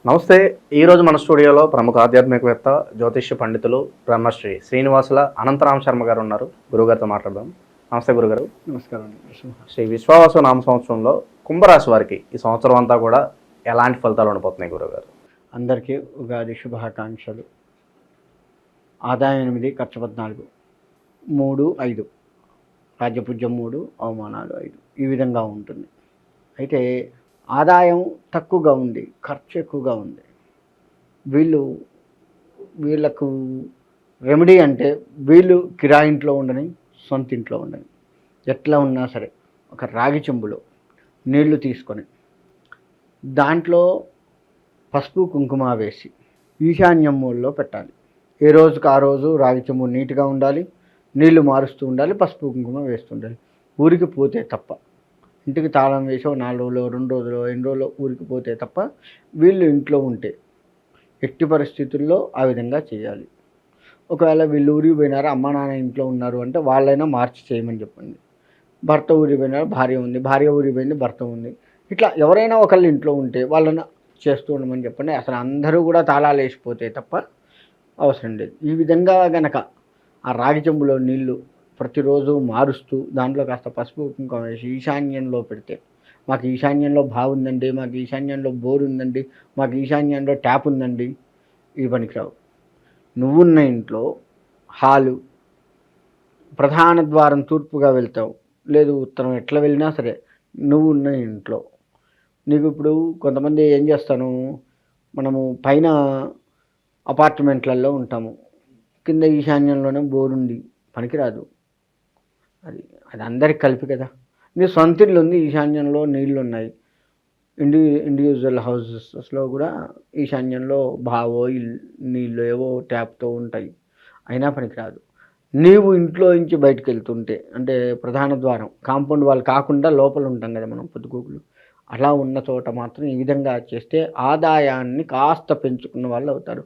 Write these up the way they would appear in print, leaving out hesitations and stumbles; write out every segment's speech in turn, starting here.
నమస్తే. ఈరోజు మన స్టూడియోలో ప్రముఖ ఆధ్యాత్మికవేత్త జ్యోతిష్య పండితులు బ్రహ్మశ్రీ శ్రీనివాసుల అనంతరామ శర్మ గారు ఉన్నారు. గురుగారితో మాట్లాడదాం. నమస్తే గురుగారు. నమస్కారం. శ్రీ విశ్వావసు నామ సంవత్సరంలో కుంభరాశి వారికి ఈ సంవత్సరం అంతా కూడా ఎలాంటి ఫలితాలు ఉండబోతున్నాయి గురుగారు? అందరికీ ఉగాది శుభాకాంక్షలు. ఆదాయం 8, ఖర్చు 14, 3, 5, రాజ్యపూజ్యం 3, అవమానాలు 5, ఈ విధంగా ఉంటుంది. అయితే ఆదాయం తక్కువగా ఉంది, ఖర్చు ఎక్కువగా ఉంది. వీళ్ళకు రెమెడీ అంటే వీళ్ళు కిరాయి ఇంట్లో ఉండని, సొంత ఇంట్లో ఉండని, ఎట్లా ఉన్నా సరే ఒక రాగి చెంబులో నీళ్లు తీసుకొని దాంట్లో పసుపు కుంకుమ వేసి ఈశాన్యం మూలలో పెట్టాలి. ఏ రోజుకి ఆ రోజు రాగి చెంబు నీట్గా ఉండాలి, నీళ్లు మారుస్తూ ఉండాలి, పసుపు కుంకుమ వేస్తుండాలి. ఊరికి పోతే తప్ప, ఇంటికి తాళం వేసో 4 రోజులు 2 రోజులు ఎన్ని రోజులు ఊరికి పోతే తప్ప వీళ్ళు ఇంట్లో ఉంటే ఎట్టి పరిస్థితుల్లో ఆ విధంగా చేయాలి. ఒకవేళ వీళ్ళు ఊరికి పోయినారు, అమ్మ నాన్న ఇంట్లో ఉన్నారు అంటే వాళ్ళైనా మార్చి చేయమని చెప్పండి. భర్త ఊరికి పోయినారు, భార్య ఉంది, భార్య ఊరికి పోయింది, భర్త ఉంది, ఇట్లా ఎవరైనా ఒకళ్ళు ఇంట్లో ఉంటే వాళ్ళని చేస్తూ ఉండమని చెప్పండి. అసలు అందరూ కూడా తాళాలు వేసిపోతే తప్ప అవసరం లేదు. ఈ విధంగా గనక ఆ రాగి చెంబులో నీళ్లు ప్రతిరోజు మారుస్తూ దాంట్లో కాస్త పసుపు కుంకుమ వేసి ఈశాన్యంలో పెడితే, మాకు ఈశాన్యంలో బాగుందండి, మాకు ఈశాన్యంలో బోర్ ఉందండి, మాకు ఈశాన్యంలో ట్యాప్ ఉందండి, ఇవి పనికిరావు. నువ్వున్న ఇంట్లో హాలు, ప్రధాన ద్వారం తూర్పుగా వెళ్తావు, లేదు ఉత్తరం, ఎట్లా వెళ్ళినా సరే నువ్వున్న ఇంట్లో నీకు ఇప్పుడు కొంతమంది ఏం చేస్తాను, మనము పైన అపార్ట్మెంట్లలో ఉంటాము, కింద ఈశాన్యంలోనే బోరుంది, పనికిరాదు. అది అందరికి కలిపి కదా. నీ సొంత ఇల్లు ఉంది, ఈశాన్యంలో నీళ్ళు ఉన్నాయి, ఇండివిజువల్ హౌసెస్లో కూడా ఈశాన్యంలో బావో నీళ్ళు ఏవో ట్యాప్తో ఉంటాయి, అయినా పనికిరాదు. నీవు ఇంట్లో నుంచి బయటకు వెళ్తుంటే, అంటే ప్రధాన ద్వారం కాంపౌండ్ వాళ్ళు కాకుండా లోపల ఉంటాం కదా మనం పొద్దుగూకులు, అలా ఉన్న చోట మాత్రం ఈ విధంగా చేస్తే ఆదాయాన్ని కాస్త పెంచుకున్న వాళ్ళు అవుతారు.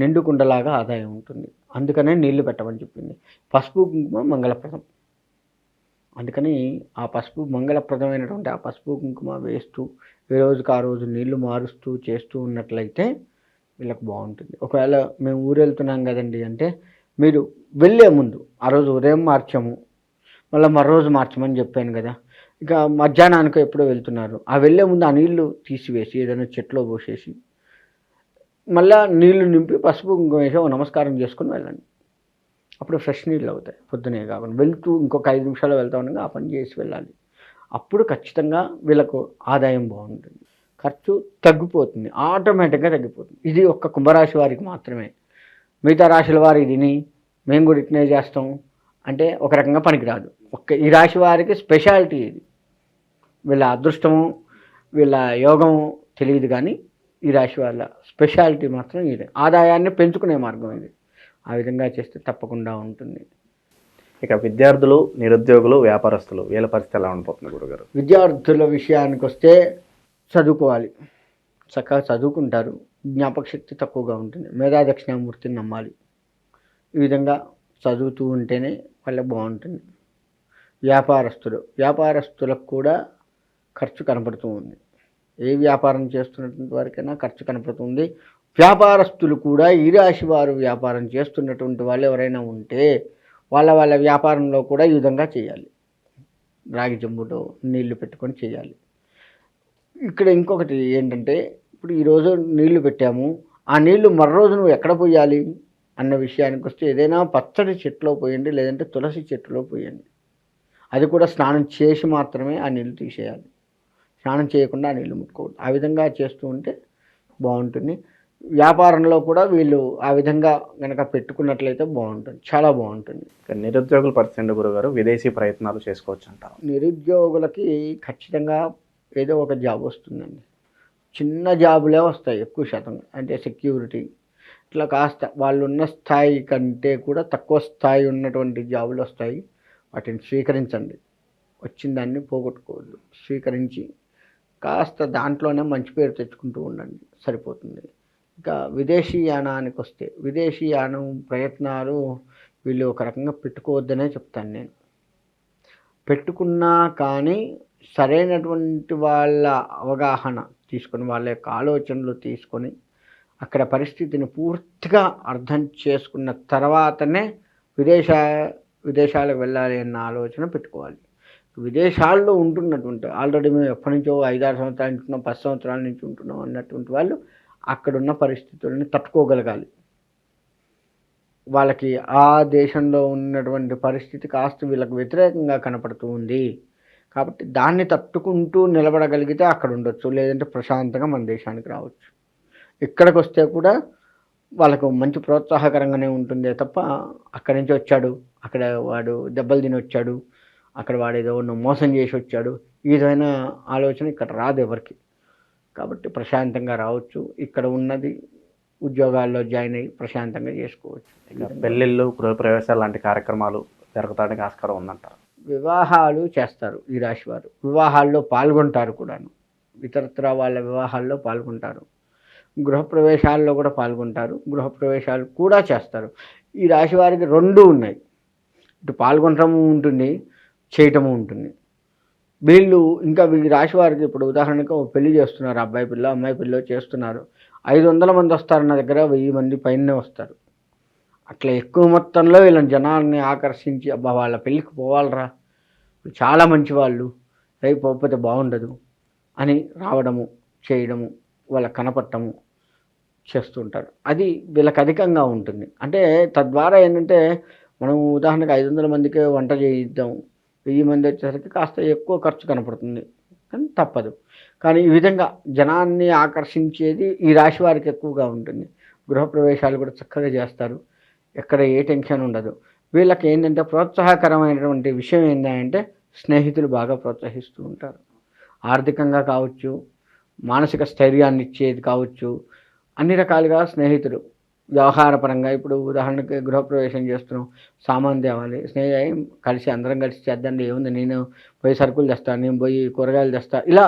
నిండుకుండలాగా ఆదాయం ఉంటుంది. అందుకనే నీళ్లు పెట్టమని చెప్పింది. పసుపు కుంకుమ మంగళప్రదం, అందుకని ఆ పసుపు మంగళప్రదమైనటువంటి ఆ పసుపు కుంకుమ వేస్తూ ఏ రోజుకి ఆ రోజు నీళ్లు మారుస్తూ చేస్తూ ఉన్నట్లయితే వీళ్ళకి బాగుంటుంది. ఒకవేళ మేము ఊరు వెళ్తున్నాం కదండి అంటే మీరు వెళ్ళే ముందు ఆ రోజు ఉదయం మార్చాము, మళ్ళీ మరో రోజు మార్చమని చెప్పాను కదా, ఇక మధ్యాహ్నానికి ఎప్పుడో వెళ్తున్నారు, ఆ వెళ్ళే ముందు ఆ నీళ్లు తీసివేసి ఏదైనా చెట్లో పోసేసి మళ్ళీ నీళ్లు నింపి పసుపు కుంకుమ వేసి నమస్కారం చేసుకుని వెళ్ళండి. అప్పుడు ఫ్రెష్ నీళ్ళు అవుతాయి. పొద్దునే కాకుండా వెళ్తూ ఇంకొక 5 నిమిషాలు వెళ్తా ఉండగా ఆ పని చేసి వెళ్ళాలి. అప్పుడు ఖచ్చితంగా వీళ్ళకు ఆదాయం బాగుంటుంది, ఖర్చు తగ్గిపోతుంది, ఆటోమేటిక్గా తగ్గిపోతుంది. ఇది ఒక్క కుంభరాశి వారికి మాత్రమే. మిగతా రాశుల వారు ఇదిని మేము కూడా ఇట్నే చేస్తాం అంటే ఒక రకంగా పనికిరాదు. ఈ రాశి వారికి స్పెషాలిటీ ఇది. వీళ్ళ అదృష్టము వీళ్ళ యోగము తెలియదు, కానీ ఈ రాశి వాళ్ళ స్పెషాలిటీ మాత్రం ఇదే. ఆదాయాన్ని పెంచుకునే మార్గం ఇది. ఆ విధంగా చేస్తే తప్పకుండా ఉంటుంది. ఇక విద్యార్థులు, నిరుద్యోగులు, వ్యాపారస్తులు వీళ్ళ పరిస్థితి ఎలా ఉండిపోతుంది గురుగారు? విద్యార్థుల విషయానికి వస్తే చదువుకోవాలి, చక్కగా చదువుకుంటారు, జ్ఞాపక శక్తి తక్కువగా ఉంటుంది, మేధా దక్షిణామూర్తిని నమ్మాలి. ఈ విధంగా చదువుతూ ఉంటేనే వాళ్ళకి బాగుంటుంది. వ్యాపారస్తులకు కూడా ఖర్చు కనపడుతూ ఉంది. ఏ వ్యాపారం చేస్తున్నటువంటి వారికైనా ఖర్చు కనపడుతుంది. వ్యాపారస్తులు కూడా ఈ రాశి వారు వ్యాపారం చేస్తున్నటువంటి వాళ్ళు ఎవరైనా ఉంటే వాళ్ళ వ్యాపారంలో కూడా ఈ విధంగా చేయాలి. రాగి చెంబులో నీళ్లు పెట్టుకొని చేయాలి. ఇక్కడ ఇంకొకటి ఏంటంటే, ఇప్పుడు ఈరోజు నీళ్లు పెట్టాము, ఆ నీళ్లు మరో రోజు నువ్వు ఎక్కడ పోయాలి అన్న విషయానికి వస్తే ఏదైనా పచ్చడి చెట్టులో పోయండి, లేదంటే తులసి చెట్టులో పోయండి. అది కూడా స్నానం చేసి మాత్రమే ఆ నీళ్లు తీసేయాలి. స్నానం చేయకుండా ఆ నీళ్లు ముట్టుకోవద్దు. ఆ విధంగా చేస్తూ ఉంటే బాగుంటుంది. వ్యాపారంలో కూడా వీళ్ళు ఆ విధంగా కనుక పెట్టుకున్నట్లయితే బాగుంటుంది, చాలా బాగుంటుంది. నిరుద్యోగుల పరిస్థితి గురుగారు, విదేశీ ప్రయత్నాలు చేసుకోవచ్చు అంటారు? నిరుద్యోగులకి ఖచ్చితంగా ఏదో ఒక జాబ్ వస్తుందండి. చిన్న జాబులే వస్తాయి ఎక్కువ శాతం, అంటే సెక్యూరిటీ, ఇట్లా కాస్త వాళ్ళు ఉన్న స్థాయి కంటే కూడా తక్కువ స్థాయి ఉన్నటువంటి జాబులు వస్తాయి. వాటిని స్వీకరించండి. వచ్చిన దాన్ని పోగొట్టుకోవద్దు. స్వీకరించి కాస్త దాంట్లోనే మంచి పేరు తెచ్చుకుంటూ ఉండండి, సరిపోతుంది. ఇక విదేశీయానానికి వస్తే, విదేశీయానం ప్రయత్నాలు వీళ్ళు ఒక రకంగా పెట్టుకోవద్దనే చెప్తాను నేను. పెట్టుకున్నా కానీ సరైనటువంటి వాళ్ళ అవగాహన తీసుకొని వాళ్ళ యొక్క ఆలోచనలు తీసుకొని అక్కడ పరిస్థితిని పూర్తిగా అర్థం చేసుకున్న తర్వాతనే విదేశ విదేశాలకు వెళ్ళాలి అన్న ఆలోచన పెట్టుకోవాలి. విదేశాల్లో ఉంటున్నటువంటి ఆల్రెడీ మేము ఎప్పటి నుంచో 5-6 సంవత్సరాల నుంచి ఉంటున్నాం, 10 సంవత్సరాల నుంచి ఉంటున్నాం అన్నటువంటి వాళ్ళు అక్కడున్న పరిస్థితులను తట్టుకోగలగాలి. వాళ్ళకి ఆ దేశంలో ఉన్నటువంటి పరిస్థితి కాస్త వీళ్ళకి వ్యతిరేకంగా కనపడుతూ ఉంది కాబట్టి దాన్ని తట్టుకుంటూ నిలబడగలిగితే అక్కడ ఉండొచ్చు, లేదంటే ప్రశాంతంగా మన దేశానికి రావచ్చు. ఇక్కడికి వస్తే కూడా వాళ్ళకు మంచి ప్రోత్సాహకరంగానే ఉంటుందే తప్ప అక్కడి నుంచి వచ్చాడు, అక్కడ వాడు దెబ్బలు తిని వచ్చాడు, అక్కడ వాడు ఏదో మోసం చేసి వచ్చాడు, ఈ విధమైన ఆలోచన ఇక్కడ రాదు ఎవరికి. కాబట్టి ప్రశాంతంగా రావచ్చు, ఇక్కడ ఉన్నది ఉద్యోగాల్లో జాయిన్ అయ్యి ప్రశాంతంగా చేసుకోవచ్చు. ఇక పెళ్ళిళ్ళు, గృహప్రవేశాలు లాంటి కార్యక్రమాలు జరగడానికి ఆస్కారం ఉందంటారు. వివాహాలు చేస్తారు ఈ రాశి వారు, వివాహాల్లో పాల్గొంటారు కూడాను, ఇతరత్ర వాళ్ళ వివాహాల్లో పాల్గొంటారు, గృహప్రవేశాల్లో కూడా పాల్గొంటారు, గృహప్రవేశాలు కూడా చేస్తారు. ఈ రాశి వారికి రెండూ ఉన్నాయి, ఇటు పాల్గొనటము ఉంటుంది, చేయటము ఉంటుంది. వీళ్ళు ఇంకా ఈ రాశి వారికి ఇప్పుడు ఉదాహరణకు పెళ్లి చేస్తున్నారు, అబ్బాయి పిల్ల అమ్మాయి పిల్ల చేస్తున్నారు, 500 మంది వస్తారు, నా దగ్గర 1000 మంది పైనే వస్తారు. అట్లా ఎక్కువ మొత్తంలో వీళ్ళని జనాల్ని ఆకర్షించి అబ్బా వాళ్ళ పెళ్ళికి పోవాలరా, చాలా మంచి వాళ్ళు, రేపు పోకపోతే బాగుండదు అని రావడము, చేయడము, వాళ్ళకి కనపడటము చేస్తుంటారు. అది వీళ్ళకి అధికంగా ఉంటుంది. అంటే తద్వారా ఏంటంటే మనం ఉదాహరణకు 500 మందికి వంట చేయిద్దాం, 1000 మంది వచ్చేసరికి కాస్త ఎక్కువ ఖర్చు కనపడుతుంది, కానీ తప్పదు. కానీ ఈ విధంగా జనాన్ని ఆకర్షించేది ఈ రాశి వారికి ఎక్కువగా ఉంటుంది. గృహప్రవేశాలు కూడా చక్కగా చేస్తారు, ఎక్కడ ఏ టెన్షన్ ఉండదు. వీళ్ళకి ఏంటంటే ప్రోత్సాహకరమైనటువంటి విషయం ఏంటంటే స్నేహితులు బాగా ప్రోత్సహిస్తూ ఉంటారు. ఆర్థికంగా కావచ్చు, మానసిక స్థైర్యాన్ని ఇచ్చేది కావచ్చు, అన్ని రకాలుగా స్నేహితులు. వ్యవహారపరంగా ఇప్పుడు ఉదాహరణకి గృహప్రవేశం చేస్తున్నాం, సామాన్ తేవాలి, కలిసి అందరం కలిసి చేద్దండి, ఏముంది నేను పోయి సరుకులు తెస్తాను, నేను పోయి కూరగాయలు తెస్తా, ఇలా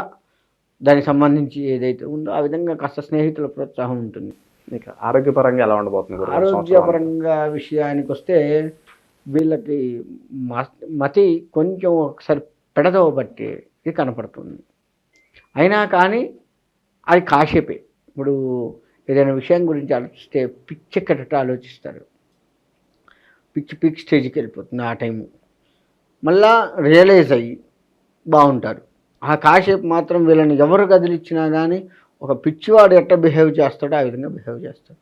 దానికి సంబంధించి ఏదైతే ఉందో ఆ విధంగా కాస్త స్నేహితుల ప్రోత్సాహం ఉంటుంది. ఇక ఆరోగ్యపరంగా ఎలా ఉండబోతుంది? ఆరోగ్యపరంగా విషయానికి వస్తే వీళ్ళకి మతి కొంచెం ఒకసారి పెడదవ బట్టి ఇది కనపడుతుంది. అయినా కానీ అది కాసేపే. ఇప్పుడు ఏదైనా విషయం గురించి ఆలోచిస్తే పిచ్చెక్కట ఆలోచిస్తారు, పీక్ స్టేజ్కి వెళ్ళిపోతుంది ఆ టైము. మళ్ళా రియలైజ్ అయ్యి బాగుంటారు. ఆ కాసేపు మాత్రం వీళ్ళని ఎవరు కదిలిచ్చినా కానీ ఒక పిచ్చివాడు ఎట్లా బిహేవ్ చేస్తాడో ఆ విధంగా బిహేవ్ చేస్తాడు.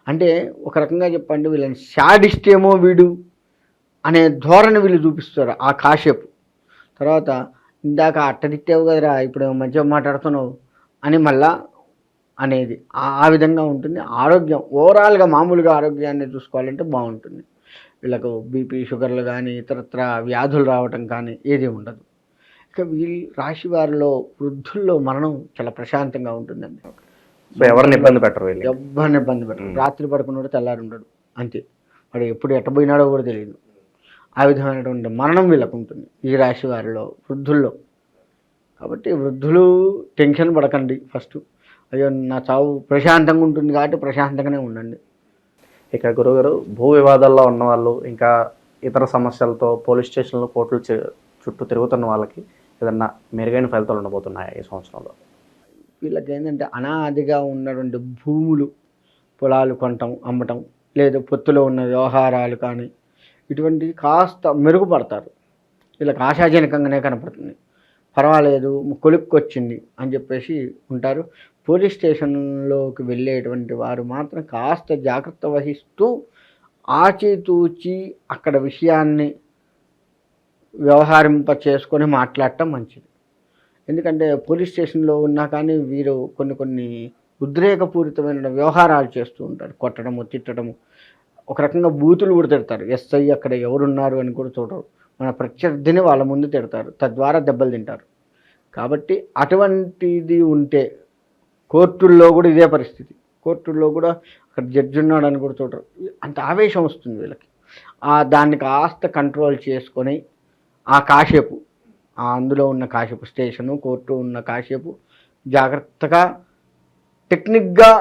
అంటే ఒక రకంగా చెప్పండి, వీళ్ళని శాడిస్ట్ ఏమో వీడు అనే ధోరణి వీళ్ళు చూపిస్తారు ఆ కాసేపు. తర్వాత ఇందాక అట్ట తిట్టావు కదరా, ఇప్పుడు మంచిగా మాట్లాడుతున్నావు అని మళ్ళా అనేది ఆ విధంగా ఉంటుంది. ఆరోగ్యం ఓవరాల్గా మామూలుగా ఆరోగ్యాన్ని చూసుకోవాలంటే బాగుంటుంది. వీళ్ళకు బీపీ, షుగర్లు కానీ ఇతరత్ర వ్యాధులు రావటం కానీ ఏది ఉండదు. ఇక వీళ్ళ రాశి వారిలో వృద్ధుల్లో మరణం చాలా ప్రశాంతంగా ఉంటుందండి. ఎవరిని ఇబ్బంది పెట్టరు, ఎవరిని ఇబ్బంది పెట్టరు. రాత్రి పడుకున్నాడు తెల్లారి ఉండడు, అంతే. వాడు ఎప్పుడు ఎట్టబోయినాడో కూడా తెలియదు. ఆ విధమైనటువంటి మరణం వీళ్ళకు ఉంటుంది ఈ రాశి వారిలో, వృద్ధుల్లో. కాబట్టి వృద్ధులు టెన్షన్ పడకండి. ఫస్ట్ అయ్యో నా చావు ప్రశాంతంగా ఉంటుంది కాబట్టి ప్రశాంతంగానే ఉండండి. ఇక గురుగారు, భూ వివాదాల్లో ఉన్నవాళ్ళు, ఇంకా ఇతర సమస్యలతో పోలీస్ స్టేషన్లు, కోర్టులు చుట్టూ తిరుగుతున్న వాళ్ళకి ఏదన్నా మెరుగైన ఫలితాలు ఉండబోతున్నాయా ఈ సంవత్సరంలో? వీళ్ళకి ఏంటంటే అనాదిగా ఉన్నటువంటి భూములు, పొలాలు కొనటం, అమ్మటం, లేదా పొత్తులో ఉన్న వ్యవహారాలు కానీ ఇటువంటివి కాస్త మెరుగుపడతారు. వీళ్ళకి ఆశాజనకంగానే కనపడుతుంది. పర్వాలేదు కొలుక్కొచ్చింది అని చెప్పేసి ఉంటారు. పోలీస్ స్టేషన్లోకి వెళ్ళేటువంటి వారు మాత్రం కాస్త జాగ్రత్త వహిస్తూ ఆచితూచి అక్కడ విషయాన్ని వ్యవహరింప చేసుకొని మాట్లాడటం మంచిది. ఎందుకంటే పోలీస్ స్టేషన్లో ఉన్నా కానీ వీరు కొన్ని ఉద్రేకపూరితమైన వ్యవహారాలు చేస్తూ ఉంటారు. కొట్టడము, తిట్టడము, ఒక రకంగా బూతులు కూడా తిడతారు. ఎస్ఐ అక్కడ ఎవరున్నారు అని కూడా చూడరు, మన ప్రత్యర్థిని వాళ్ళ ముందు తిడతారు, తద్వారా దెబ్బలు తింటారు. కాబట్టి అటువంటిది ఉంటే కోర్టుల్లో కూడా ఇదే పరిస్థితి. కోర్టుల్లో కూడా అక్కడ జడ్జి ఉన్నాడని కూడా చూడరు, అంత ఆవేశం వస్తుంది వీళ్ళకి. దాన్ని కాస్త కంట్రోల్ చేసుకొని ఆ కాసేపు, అందులో ఉన్న కాసేపు, స్టేషను కోర్టు ఉన్న కాసేపు జాగ్రత్తగా టెక్నిక్గా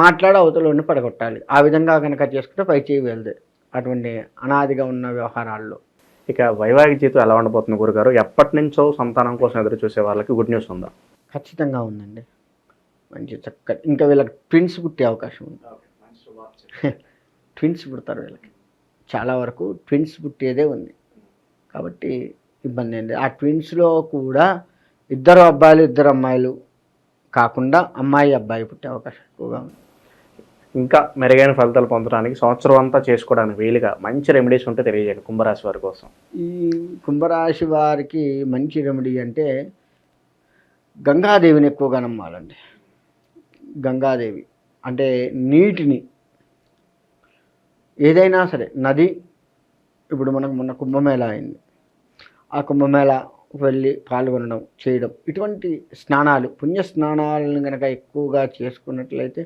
మాట్లాడి అవతలని పడగొట్టాలి. ఆ విధంగా కనుక చేసుకుంటే పై చేయి వెళ్తే అటువంటి అనాదిగా ఉన్న వ్యవహారాల్లో. ఇక వైవాహిక జీవితం ఎలా ఉండబోతుంది గురుగారు? ఎప్పటి నుంచో సంతానం కోసం ఎదురు చూసే వాళ్ళకి గుడ్ న్యూస్ ఉందా? ఖచ్చితంగా ఉందండి. మంచి చక్కటి ఇంకా వీళ్ళకి ట్విన్స్ పుట్టే అవకాశం ఉంది. ట్విన్స్ పుడతారు వీళ్ళకి. చాలా వరకు ట్విన్స్ పుట్టేదే ఉంది. కాబట్టి ఇబ్బంది ఏంటి. ఆ ట్విన్స్లో కూడా 2 అబ్బాయిలు 2 అమ్మాయిలు కాకుండా అమ్మాయి అబ్బాయి పుట్టే అవకాశం ఎక్కువగా ఉంది. ఇంకా మెరుగైన ఫలితాలు పొందడానికి సంవత్సరం అంతా చేసుకోవడానికి వీలుగా మంచి రెమెడీస్ ఉంటే తెలియజేయండి కుంభరాశి వారి కోసం. ఈ కుంభరాశి వారికి మంచి రెమెడీ అంటే గంగాదేవిని ఎక్కువగా నమ్మాలండి. గంగాదేవి అంటే నీటిని ఏదైనా సరే నది, ఇప్పుడు మనకు మొన్న కుంభమేళా అయింది. ఆ కుంభమేళా వెళ్ళి పాల్గొనడం చేయడం, ఇటువంటి స్నానాలు పుణ్య స్నానాలను కనుక ఎక్కువగా చేసుకున్నట్లయితే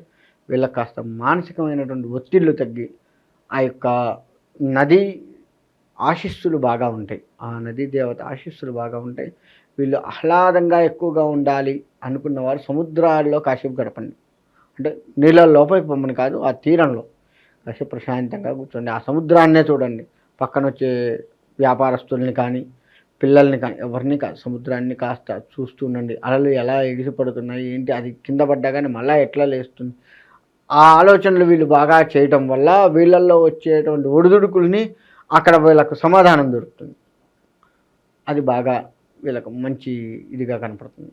వీళ్ళకి కాస్త మానసికమైనటువంటి ఒత్తిళ్లు తగ్గి ఆ యొక్క నది ఆశీస్సులు బాగా ఉంటాయి. ఆ నదీ దేవత ఆశీస్సులు బాగా ఉంటాయి. వీళ్ళు ఆహ్లాదంగా ఎక్కువగా ఉండాలి అనుకున్న వారు సముద్రాల్లో కాసేపు గడపండి. అంటే నీళ్ళ లోపలికి పొమ్మని కాదు, ఆ తీరంలో కాసేపు ప్రశాంతంగా కూర్చోండి. ఆ సముద్రాన్నే చూడండి. పక్కన వచ్చే వ్యాపారస్తుల్ని కానీ పిల్లల్ని కానీ ఎవరిని కాదు, సముద్రాన్ని కాస్త చూస్తూ ఉండండి. అలలు ఎలా ఎగిసిపడుతున్నాయి ఏంటి, అది కింద పడ్డా కానీ మళ్ళీ ఎట్లా లేస్తుంది, ఆ ఆలోచనలు వీళ్ళు బాగా చేయటం వల్ల వీళ్ళల్లో వచ్చేటువంటి ఒడిదుడుకుల్ని అక్కడ వీళ్ళకు సమాధానం దొరుకుతుంది. అది బాగా వీళ్ళకు మంచి ఇదిగా కనపడుతుంది.